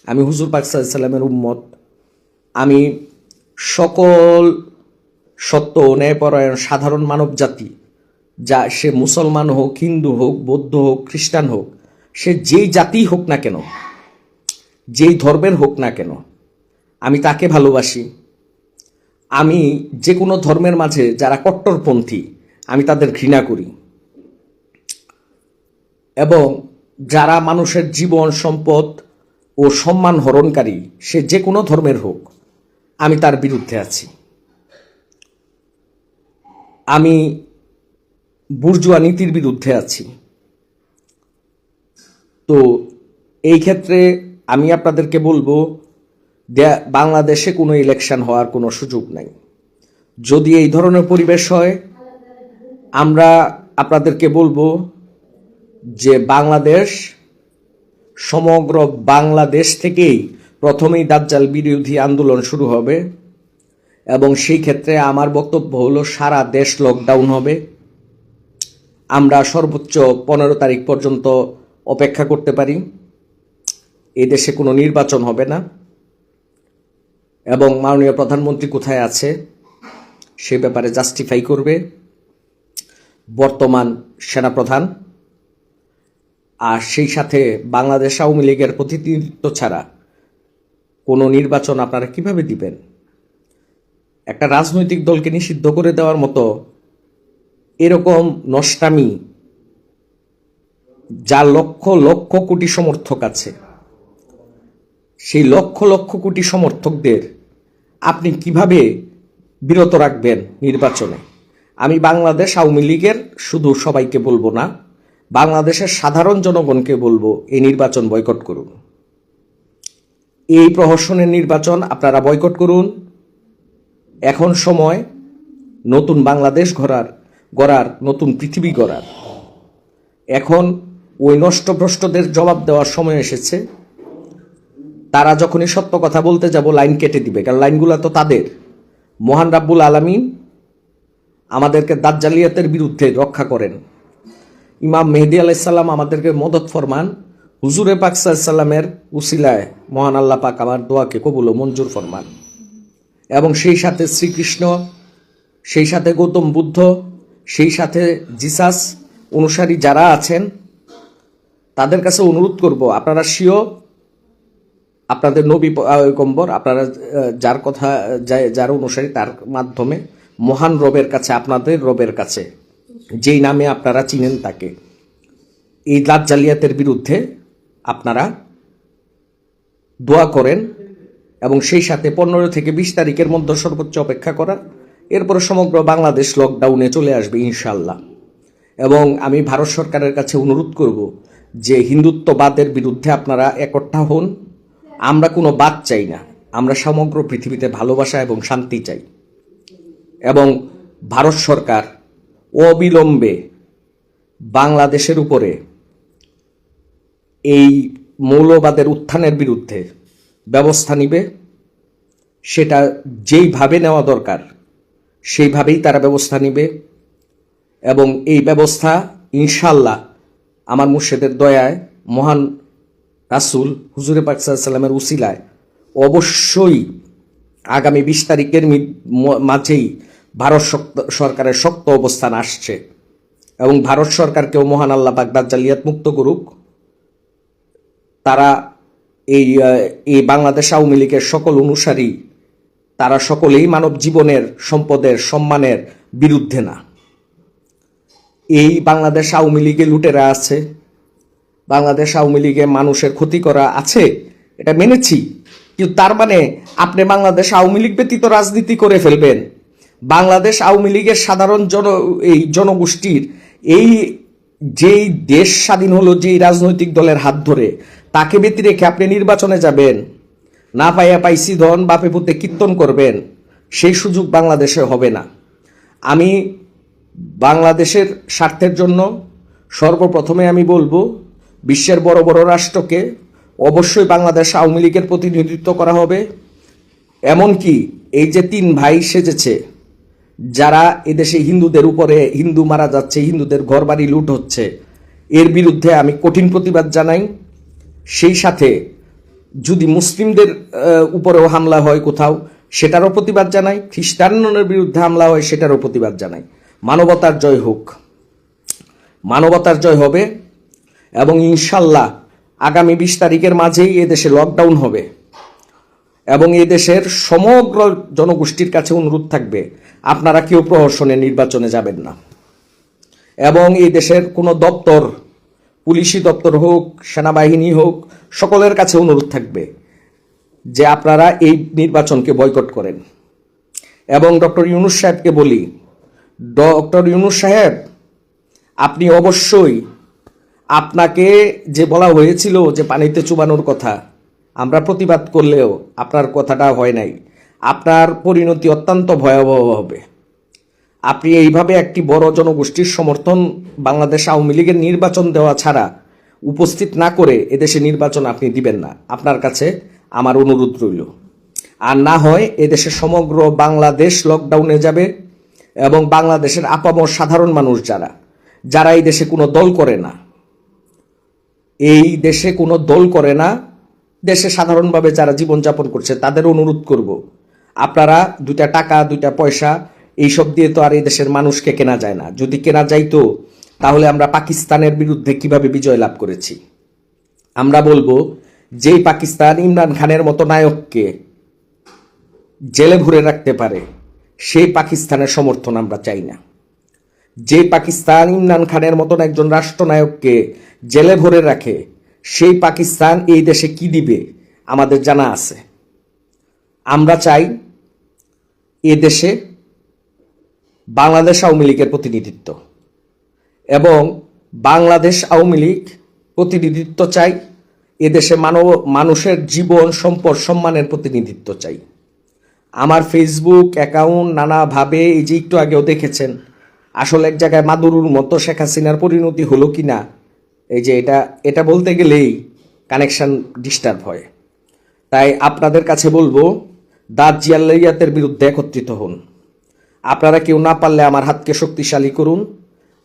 আমি হুজুর পাক সাল্লাল্লাহু আলাইহি সাল্লামের উম্মত। আমি সকল সত্য ও ন্যায়পরায়ণ সাধারণ মানব জাতি, যা সে মুসলমান হোক, হিন্দু হোক, বৌদ্ধ হোক, খ্রিস্টান হোক, সে যেই জাতিই হোক না কেন, যেই ধর্মের হোক না কেন, আমি তাকে ভালোবাসি। আমি যে কোনো ধর্মের মাঝে যারা কট্টরপন্থী, আমি তাদের ঘৃণা করি। এবং যারা মানুষের জীবন, সম্পদ ও সম্মান হরণকারী, সে যে কোনো ধর্মের হোক, আমি তার বিরুদ্ধে আছি। আমি বুর্জুয়া নীতির বিরুদ্ধে আছি। তো এই ক্ষেত্রে আমি আপনাদেরকে বলবো, বাংলাদেশে কোনো ইলেকশন হওয়ার কোনো সুযোগ নাই। যদি এই ধরনের পরিবেশ হয়, আমরা আপনাদেরকে বলবো যে বাংলাদেশ, সমগ্র বাংলাদেশ থেকেই প্রথমেই দাজ্জাল বিরোধী আন্দোলন শুরু হবে। এবং সেই ক্ষেত্রে আমার বক্তব্য হলো, সারা দেশ লকডাউন হবে। আমরা সর্বোচ্চ 15 তারিখ পর্যন্ত অপেক্ষা করতে পারি। এই দেশে কোনো নির্বাচন হবে না। এবং মাননীয় প্রধানমন্ত্রী কোথায় আছে সে ব্যাপারে জাস্টিফাই করবে বর্তমান সেনাপ্রধান। আর সেই সাথে বাংলাদেশ আওয়ামী লীগের প্রতিনিধিত্ব ছাড়া কোনো নির্বাচন আপনারা কিভাবে দিবেন? একটা রাজনৈতিক দলকে নিষিদ্ধ করে দেওয়ার মতো এরকম নষ্টামি, যার লক্ষ লক্ষ কোটি সমর্থক আছে, সেই লক্ষ লক্ষ কোটি সমর্থকদের আপনি কিভাবে বিরত রাখবেন নির্বাচনে? আমি বাংলাদেশ আওয়ামী লীগের শুধু সবাইকে বলবো না, বাংলাদেশের সাধারণ জনগণকে বলবো, এই নির্বাচন বয়কট করুন। এই প্রহসনের নির্বাচন আপনারা বয়কট করুন। এখন সময় নতুন বাংলাদেশ গড়ার, নতুন পৃথিবী গড়ার। এখন ওই নষ্টভ্রষ্টদের জবাব দেওয়ার সময় এসেছে। তারা যখনই সত্য কথা বলতে যাব, লাইন কেটে দিবে, কারণ লাইনগুলো তো তাদের। মহান রাব্বুল আলামিন আমাদেরকে দাজ্জালিয়াতের বিরুদ্ধে রক্ষা করেন। ইমাম মেহেদী আলাইহিস সালাম আমাদেরকে মদত ফরমান। হুজুরে পাক সাল্লাল্লাহু আলাইহি সাল্লামের উসিলায় মহান আল্লাহ পাক আমার দোয়াকে কবুল ও মঞ্জুর ফরমান। এবং সেই সাথে শ্রীকৃষ্ণ, সেই সাথে গৌতম বুদ্ধ, সেই সাথে জিসাস অনুসারী যারা আছেন, তাদের কাছে অনুরোধ করব, আপনারা স্বীয় আপনাদের নবী পয়গম্বর, আপনারা যার কথা, যার অনুসারী, তার মাধ্যমে মহান রবের কাছে, আপনাদের রবের কাছে, যেই নামে আপনারা চিনেন তাকে, এই দাজ্জালিয়াতের বিরুদ্ধে আপনারা দোয়া করেন। এবং সেই সাথে 15 থেকে 20 তারিখের মধ্যে সর্বোচ্চ অপেক্ষা করার। এরপরে সমগ্র বাংলাদেশ লকডাউনে চলে আসবে ইনশাল্লাহ। এবং আমি ভারত সরকারের কাছে অনুরোধ করব যে হিন্দুত্ববাদের বিরুদ্ধে আপনারা একট্টা হন। আমরা কোনো বাদ চাই না, আমরা সমগ্র পৃথিবীতে ভালোবাসা এবং শান্তি চাই। এবং ভারত সরকার অবিলম্বে বাংলাদেশের উপরে এই মৌলবাদের উত্থানের বিরুদ্ধে ব্যবস্থা নিবে। সেটা যেইভাবে নেওয়া দরকার সেইভাবেই তারা ব্যবস্থা নিবে। এবং এই ব্যবস্থা ইনশাল্লাহ আমার মুর্শিদের দয়ায়, মহান রাসূল হুজুরে পাক সাল্লাল্লাহু আলাইহি সাল্লামের উসিলায় অবশ্যই আগামী 20 তারিখের মাঝেই ভারত সরকারের শক্ত অবস্থান আসছে। এবং ভারত সরকারকেও মহান আল্লাহ পাক দাজ্জালিয়াত মুক্ত করুক। তারা এই বাংলাদেশ আওয়ামী লীগের সকল অনুসারী, তারা সকলেই মানব জীবনের, সম্পদের, সম্মানের বিরুদ্ধে না। এই বাংলাদেশ আওয়ামী লীগে লুটেরা আছে, বাংলাদেশ আওয়ামী লীগে মানুষের ক্ষতি করা আছে, এটা মেনেছি। কিন্তু তার মানে আপনি বাংলাদেশ আওয়ামী লীগ ব্যতীত রাজনীতি করে ফেলবেন? বাংলাদেশ আওয়ামী লীগের সাধারণ জনগোষ্ঠীর যেই দেশ স্বাধীন হলো যেই রাজনৈতিক দলের হাত ধরে, তাকে ব্যতি রেখে আপনি নির্বাচনে যাবেন? না পাইয়া পাইছি ধন, বাপে পুতে কীর্তন করবেন? সেই সুযোগ বাংলাদেশে হবে না। আমি বাংলাদেশের স্বার্থের জন্য সর্বপ্রথমে আমি বলবো, বিশ্বের বড় বড় রাষ্ট্রকে অবশ্যই বাংলাদেশ আওয়ামী লীগের প্রতিনিধিত্ব করা হবে। এমনকি এই যে 3 ভাই সেজেছে, যারা এদেশে হিন্দুদের উপরে, হিন্দু মারা যাচ্ছে, হিন্দুদের ঘরবাড়ি লুট হচ্ছে, এর বিরুদ্ধে আমি কঠিন প্রতিবাদ জানাই। সেই সাথে যদি মুসলিমদের উপরেও হামলা হয় কোথাও, সেটারও প্রতিবাদ জানাই। খ্রিস্টানদের বিরুদ্ধে হামলা হয়, সেটারও প্রতিবাদ জানাই। মানবতার জয় হোক, মানবতার জয় হবে। এবং ইনশাল্লাহ আগামী 20 তারিখের মাঝেই এদেশে লকডাউন হবে। এবং এদেশের সমগ্র জনগোষ্ঠীর কাছে অনুরোধ থাকবে, আপনারা কেউ প্রহসনে নির্বাচনে যাবেন না। এবং এই দেশের কোনো দপ্তর, পুলিশি দপ্তর হোক, সেনাবাহিনী হোক, সকলের কাছে অনুরোধ থাকবে যে আপনারা এই নির্বাচনকে বয়কট করেন। এবং ডক্টর ইউনূস সাহেবকে বলি, ডক্টর ইউনূস সাহেব, আপনি অবশ্যই, আপনাকে যে বলা হয়েছিল যে পানিতে চুবানোর কথা, আমরা প্রতিবাদ করলেও আপনার কথাটা হয় নাই। আপনার পরিণতি অত্যন্ত ভয়াবহ হবে। আপনি এইভাবে একটি বড় জনগোষ্ঠীর সমর্থন বাংলাদেশ আওয়ামী লীগের নির্বাচন দেওয়া ছাড়া উপস্থিত না করে এদেশে নির্বাচন আপনি দিবেন না। আপনার কাছে আমার অনুরোধ রইল। আর না হয় এদেশে সমগ্র বাংলাদেশ লকডাউনে যাবে। এবং বাংলাদেশের আপামর সাধারণ মানুষ যারা এই দেশে কোনো দল করে না, এই দেশে কোনো দল করে না, দেশে সাধারণভাবে যারা জীবনযাপন করছে, তাদের অনুরোধ করব, আপনারা 2টা টাকা 2টা পয়সা এইসব দিয়ে তো আর এই দেশের মানুষকে কেনা যায় না। যদি কেনা যাইতো তাহলে আমরা পাকিস্তানের বিরুদ্ধে কিভাবে বিজয় লাভ করেছি। আমরা বলবো, যেই পাকিস্তান ইমরান খানের মতো নায়ককে জেলে ভরে রাখতে পারে, সেই পাকিস্তানের সমর্থন আমরা চাই না। যে পাকিস্তান ইমরান খানের মতন একজন রাষ্ট্রনায়ককে জেলে ভরে রাখে, সেই পাকিস্তান এই দেশে কি দিবে আমাদের জানা আছে। আমরা চাই এ দেশে বাংলাদেশ আওয়ামী লীগের প্রতিনিধিত্ব, এবং বাংলাদেশ আওয়ামী লীগ প্রতিনিধিত্ব চাই। এদেশে মানুষের জীবন, সম্পদ, সম্মানের প্রতিনিধিত্ব চাই। আমার ফেসবুক অ্যাকাউন্ট নানাভাবে, এই যে একটু আগেও দেখেছেন, আসলে এক জায়গায় মাদুরুর মতো শেখ হাসিনার পরিণতি হলো কি না, এই যে এটা বলতে গেলেই কানেকশন ডিস্টার্ব হয়। তাই আপনাদের কাছে বলবো, দাঁত জিয়ালিয়াতের বিরুদ্ধে একত্রিত হন। আপনারা কেউ না পারলে আমার হাতকে শক্তিশালী করুন।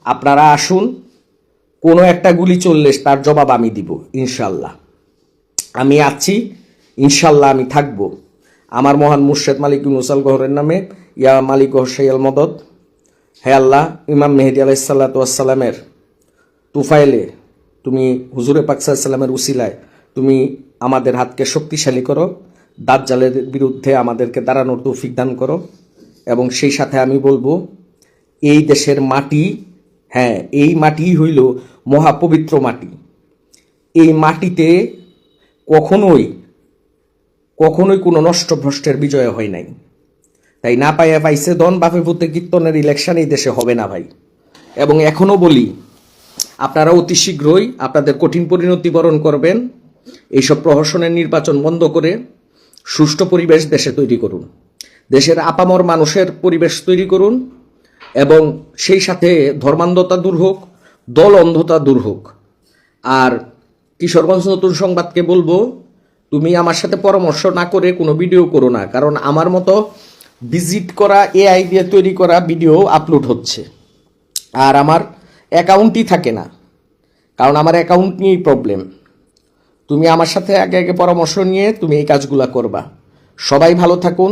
আপনারা আসুন, কোনো একটা গুলি চললে তার জবাব আমি দিব ইনশাল্লাহ। আমি আছি, ইনশাল্লাহ আমি থাকব। আমার মহান মুর্শেদ মালিক ইউনূস আল গওহরের নামে, ইয়া মালিক শাইয়াল মদদ, হে আল্লাহ, ইমাম মেহেদী আলাইহিসসালাতু ওয়াসসালামের তুফাইলে তুমি, হুজুরে পাক সাল্লাল্লাহু আলাইহি ওয়াসাল্লামের উসিলায় তুমি আমাদের হাতকে শক্তিশালী করো, দাজ্জালের বিরুদ্ধে আমাদেরকে দাঁড়ানোর তৌফিক দান করো। এবং সেই সাথে আমি বলবো, এই দেশের মাটি, হ্যাঁ, এই মাটি হইল মহাপবিত্র মাটি। এই মাটিতে কখনোই কোনো নষ্টভ্রষ্টের বিজয় হয় নাই। তাই না পাইয়া পাইছে দন, বাপে ভূতে কীর্তনের ইলেকশন এই দেশে হবে না ভাই। এবং এখনও বলি, আপনারা অতি শীঘ্রই আপনাদের কঠিন পরিণতি বরণ করবেন। এইসব প্রহসনের নির্বাচন বন্ধ করে সুষ্ঠু পরিবেশ দেশে তৈরি করুন, দেশের আপামর মানুষের পরিবেশ তৈরি করুন। এবং সেই সাথে ধর্মান্ধতা দূর হোক, দল অন্ধতা দূর হোক। আর কিশোরগঞ্জ নতুন সংবাদকে বলবো, তুমি আমার সাথে পরামর্শ না করে কোনো ভিডিও করো না, কারণ আমার মতো ভিজিট করা, এআই দিয়ে তৈরি করা ভিডিও আপলোড হচ্ছে, আর আমার অ্যাকাউন্টই থাকে না, কারণ আমার অ্যাকাউন্ট নিয়েই প্রবলেম। তুমি আমার সাথে আগে পরামর্শ নিয়ে তুমি এই কাজগুলা করবা। সবাই ভালো থাকুন।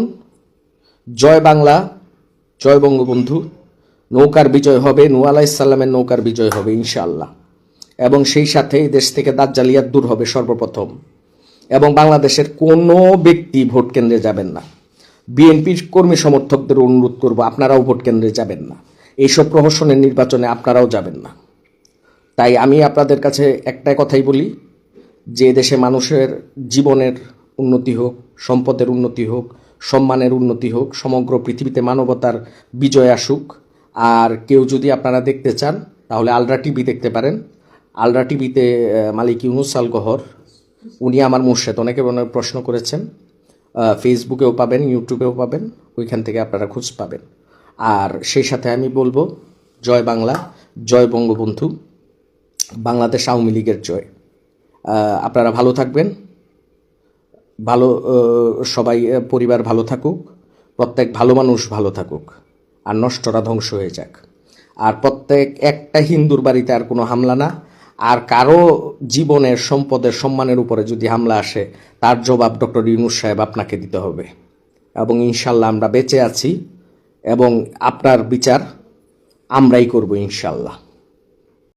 জয় বাংলা, জয় বঙ্গবন্ধু। নৌকার বিজয় হবে, নূহ আলাইহিস সালামের নৌকার বিজয় হবে ইনশাআল্লাহ। এবং সেই সাথে এই দেশ থেকে দাজ্জালিয়াত দূর হবে সর্বপ্রথম। এবং বাংলাদেশের কোনো ব্যক্তি ভোট কেন্দ্রে যাবেন না। বিএনপির কর্মী সমর্থকদের অনুরোধ করব, আপনারাও ভোট কেন্দ্রে যাবেন না। এইসব প্রহসনের নির্বাচনে আপনারাও যাবেন না। তাই আমি আপনাদের কাছে একটাই কথাই বলি, যে দেশে মানুষের জীবনের উন্নতি হোক, সম্পদের উন্নতি হোক, সম্মানের উন্নতি হোক, সমগ্র পৃথিবীতে মানবতার বিজয় আসুক। আর কেউ যদি আপনারা দেখতে চান তাহলে আলরা টিভি দেখতে পারেন। আলরা টিভিতে মালিক ইউনূস আল গওহর, উনি আমার মুর্শেদ, অনেকে প্রশ্ন করেছেন। ফেসবুকেও পাবেন, ইউটিউবেও পাবেন, ওইখান থেকে আপনারা খোঁজ পাবেন। আর সেই সাথে আমি বলবো, জয় বাংলা, জয় বঙ্গবন্ধু, বাংলাদেশ আওয়ামী লীগের জয়। আপনারা ভালো থাকবেন, ভালো সবাই পরিবার ভালো থাকুক, প্রত্যেক ভালো মানুষ ভালো থাকুক, আর নষ্টরা ধ্বংস হয়ে যাক। আর প্রত্যেক একটা হিন্দুর বাড়িতে আর কোনো হামলা না, আর কারো জীবনের সম্পদের সম্মানের উপরে যদি হামলা আসে তার জবাব ডক্টর ইউনূস সাহেব আপনাকে দিতে হবে। এবং ইনশাল্লাহ আমরা বেঁচে আছি এবং আপনার বিচার আমরাই করব ইনশাল্লাহ।